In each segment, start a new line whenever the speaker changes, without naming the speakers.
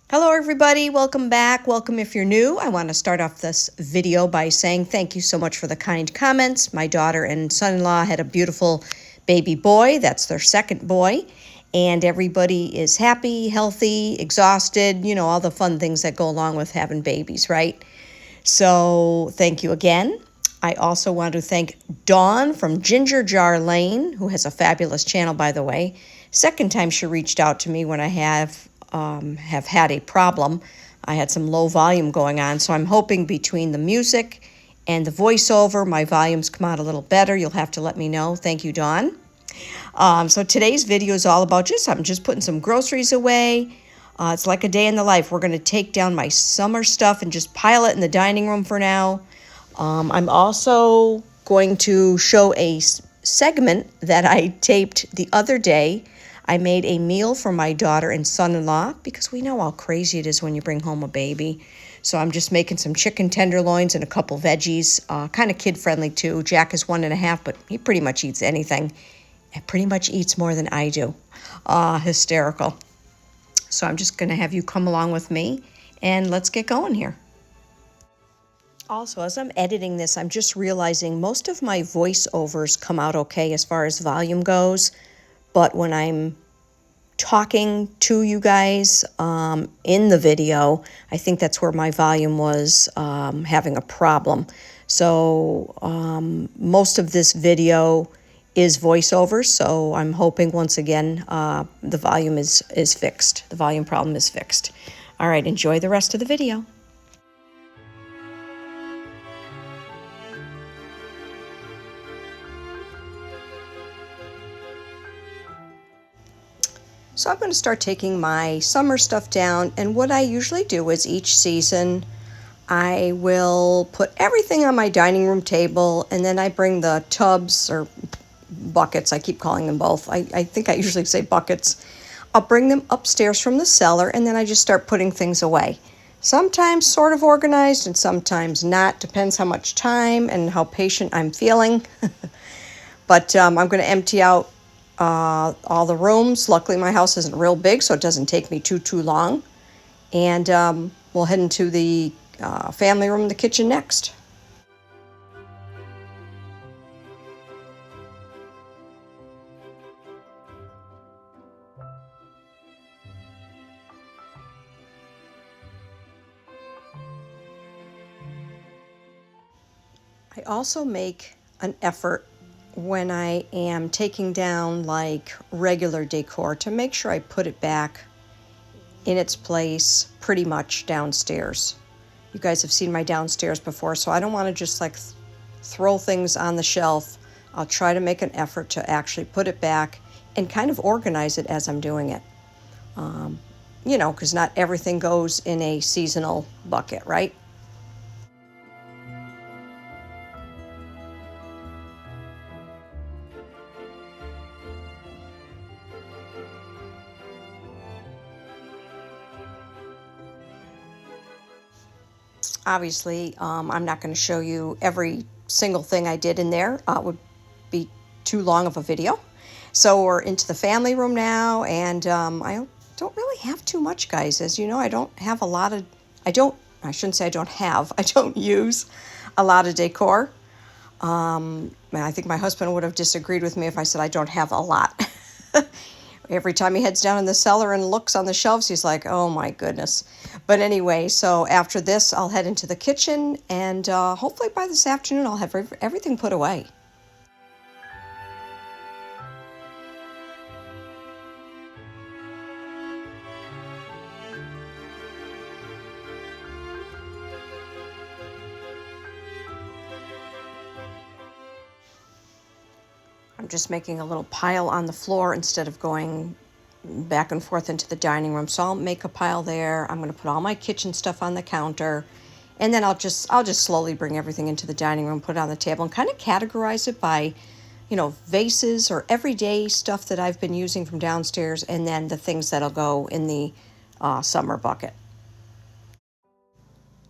Hello everybody, welcome back. Welcome if you're new. I want to start off this video by saying thank you so much for the kind comments. My daughter and son-in-law had a beautiful baby boy. That's their second boy. And everybody is happy, healthy, exhausted, all the fun things that go along with having babies, right? So thank you again. I also want to thank Dawn from Ginger Jar Lane, who has a fabulous channel, by the way. Second time she reached out to me when I have had a problem. I had some low volume going on, so I'm hoping between the music and the voiceover, my volumes come out a little better. You'll have to let me know. Thank you, Dawn. So today's video is all about I'm just putting some groceries away. It's like a day in the life. We're going to take down my summer stuff and just pile it in the dining room for now. I'm also going to show a segment that I taped the other day. I made a meal for my daughter and son-in-law because we know how crazy it is when you bring home a baby. So I'm just making some chicken tenderloins and a couple veggies, kind of kid-friendly too. Jack is 1.5, but he pretty much eats anything. And pretty much eats more than I do. Hysterical. So I'm just going to have you come along with me and let's get going here. Also, as I'm editing this, I'm just realizing most of my voiceovers come out okay as far as volume goes. But when I'm talking to you guys in the video, I think that's where my volume was having a problem. So most of this video is voiceover, so I'm hoping once again the volume is fixed. The volume problem is fixed. All right, enjoy the rest of the video. So I'm going to start taking my summer stuff down, and what I usually do is each season I will put everything on my dining room table, and then I bring the tubs or buckets, I keep calling them both. I think I usually say buckets. I'll bring them upstairs from the cellar, and then I just start putting things away. Sometimes sort of organized and sometimes not. Depends how much time and how patient I'm feeling. But I'm going to empty out all the rooms. Luckily, my house isn't real big, so it doesn't take me too long. And we'll head into the family room, the kitchen next. I also make an effort when I am taking down like regular decor to make sure I put it back in its place pretty much downstairs. You guys have seen my downstairs before, so I don't want to just like throw things on the shelf. I'll try to make an effort to actually put it back and kind of organize it as I'm doing it. Because not everything goes in a seasonal bucket, right? Obviously, I'm not going to show you every single thing I did in there. It would be too long of a video. So we're into the family room now, and I don't really have too much, guys. As you know, I don't have a lot of, I don't use a lot of decor. I think my husband would have disagreed with me if I said I don't have a lot. Every time he heads down in the cellar and looks on the shelves, he's like, oh my goodness. But anyway, so after this, I'll head into the kitchen, and hopefully by this afternoon, I'll have everything put away. I'm just making a little pile on the floor instead of going back and forth into the dining room. So I'll make a pile there. I'm going to put all my kitchen stuff on the counter. And then I'll just slowly bring everything into the dining room, put it on the table, and kind of categorize it by, vases or everyday stuff that I've been using from downstairs, and then the things that'll go in the summer bucket.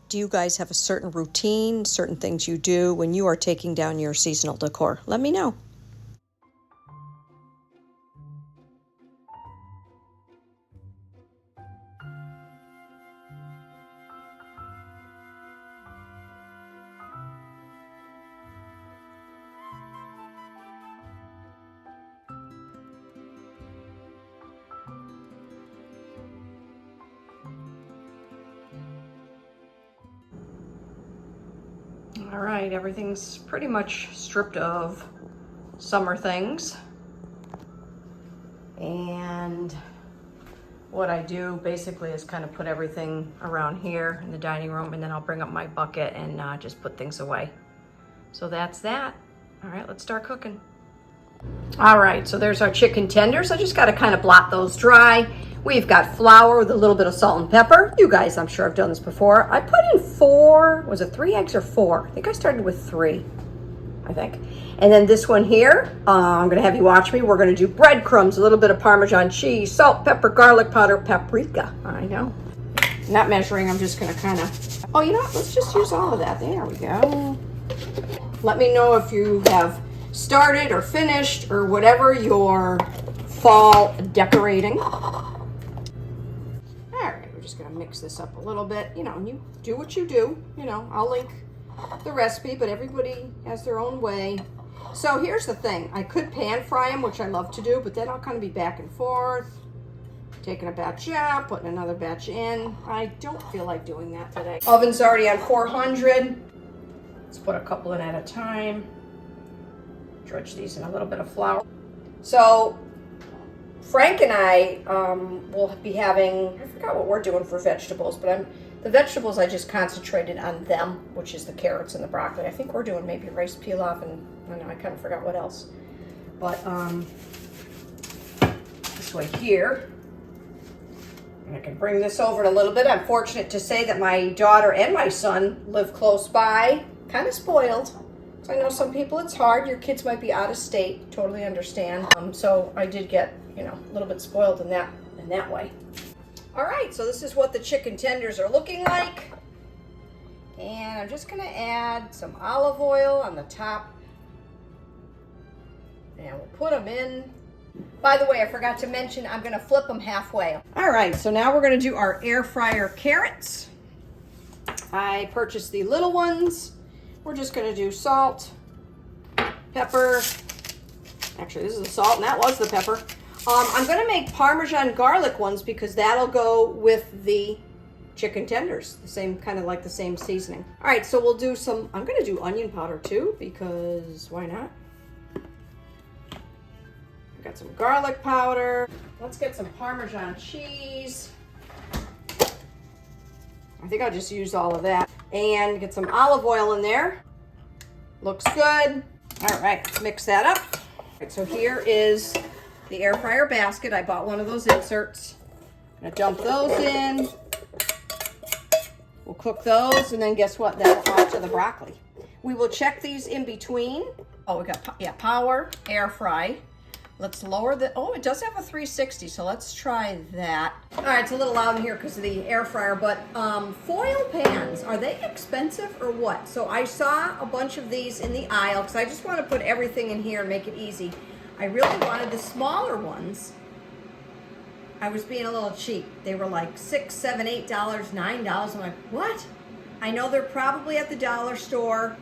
Do you guys have a certain routine, certain things you do when you are taking down your seasonal decor? Let me know. All right, everything's pretty much stripped of summer things. And what I do basically is kind of put everything around here in the dining room, and then I'll bring up my bucket and just put things away. So that's that. All right, let's start cooking. All right, so there's our chicken tenders. I just got to kind of blot those dry. We've got flour with a little bit of salt and pepper. You guys, I'm sure, have done this before. I put in 4, was it 3 eggs or 4? I think I started with 3, I think. And then this one here, I'm gonna have you watch me. We're gonna do breadcrumbs, a little bit of Parmesan cheese, salt, pepper, garlic powder, paprika. I know. Not measuring, I'm just gonna kind of, oh, you know what? Let's just use all of that. There we go. Let me know if you have started or finished or whatever your fall decorating. Just gonna mix this up a little bit, you know, and you do what you do, you know. I'll link the recipe, but everybody has their own way. So here's the thing, I could pan fry them, which I love to do, but then I'll kind of be back and forth, taking a batch out, putting another batch in. I don't feel like doing that today. Oven's already on 400. Let's put a couple in at a time. Dredge these in a little bit of flour. So Frank and I will be having, I forgot what we're doing for vegetables, but the vegetables I just concentrated on them, which is the carrots and the broccoli. I think we're doing maybe rice pilaf, and I know I kind of forgot what else. But this way here, and I can bring this over in a little bit. I'm fortunate to say that my daughter and my son live close by, kind of spoiled. So I know some people it's hard. Your kids might be out of state, totally understand. So I did get, you know, a little bit spoiled in that way. All right, so this is what the chicken tenders are looking like. And I'm just gonna add some olive oil on the top. And we'll put them in. By the way, I forgot to mention, I'm gonna flip them halfway. All right, so now we're gonna do our air fryer carrots. I purchased the little ones. We're just gonna do salt, pepper. Actually, this is the salt and that was the pepper. I'm gonna make Parmesan garlic ones because that'll go with the chicken tenders. The same, kind of like the same seasoning. All right, so we'll do some, I'm gonna do onion powder too because why not? I got some garlic powder. Let's get some Parmesan cheese. I think I'll just use all of that. And get some olive oil in there. Looks good. All right, let's mix that up. All right, so here is the air fryer basket. I bought one of those inserts. I'm gonna dump those in. We'll cook those, and then guess what? That'll add to the broccoli. We will check these in between. Oh, we got, yeah, power, air fry. Let's lower the, oh, it does have a 360, so let's try that. All right, it's a little loud in here because of the air fryer, but foil pans, are they expensive or what? So I saw a bunch of these in the aisle because I just want to put everything in here and make it easy. I really wanted the smaller ones. I was being a little cheap. They were like $6, $7, $8, $9. I'm like, what? I know they're probably at the dollar store,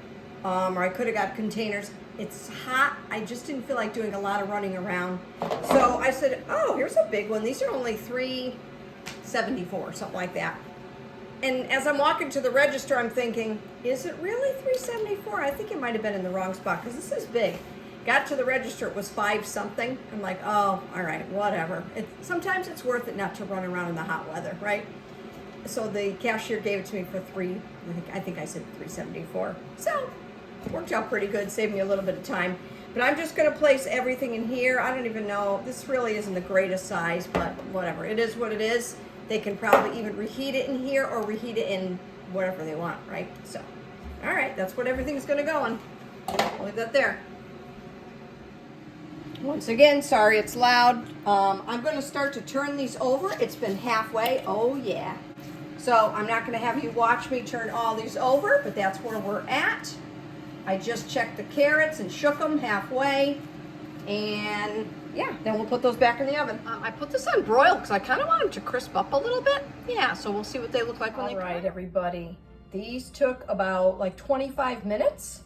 or I could have got containers. It's hot. I just didn't feel like doing a lot of running around. So I said, oh, here's a big one. These are only $3.74, something like that. And as I'm walking to the register, I'm thinking, is it really $3.74? I think it might have been in the wrong spot because this is big. Got to the register, it was 5 something. I'm like, oh, all right, whatever. Sometimes it's worth it not to run around in the hot weather, right? So the cashier gave it to me for I think I said $3.74. So worked out pretty good, saved me a little bit of time. But I'm just gonna place everything in here. I don't even know, this really isn't the greatest size, but whatever. It is what it is. They can probably even reheat it in here or reheat it in whatever they want, right? So, all right, that's what everything's gonna go in. I'll leave that there. Once again, sorry it's loud. I'm gonna start to turn these over. It's been halfway, oh yeah. So I'm not gonna have you watch me turn all these over, but that's where we're at. I just checked the carrots and shook them halfway, and yeah, then we'll put those back in the oven. I put this on broil because I kind of want them to crisp up a little bit. Yeah, so we'll see what they look like when they come. All right, everybody. These took about like 25 minutes.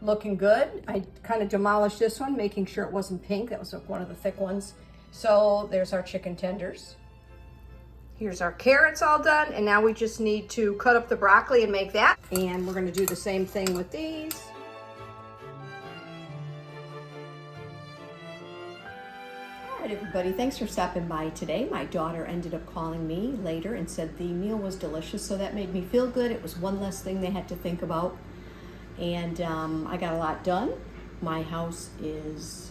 Looking good. I kind of demolished this one, making sure it wasn't pink. That was one of the thick ones. So there's our chicken tenders. Here's our carrots all done, and now we just need to cut up the broccoli and make that. And we're gonna do the same thing with these. All right, everybody, thanks for stopping by today. My daughter ended up calling me later and said the meal was delicious, so that made me feel good. It was one less thing they had to think about. And I got a lot done. My house is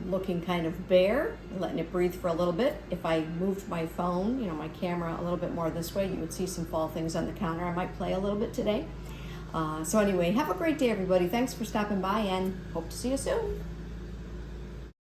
looking kind of bare, letting it breathe for a little bit. If I moved my phone, my camera a little bit more this way, you would see some fall things on the counter. I might play a little bit today. So anyway, have a great day, everybody. Thanks for stopping by, and hope to see you soon.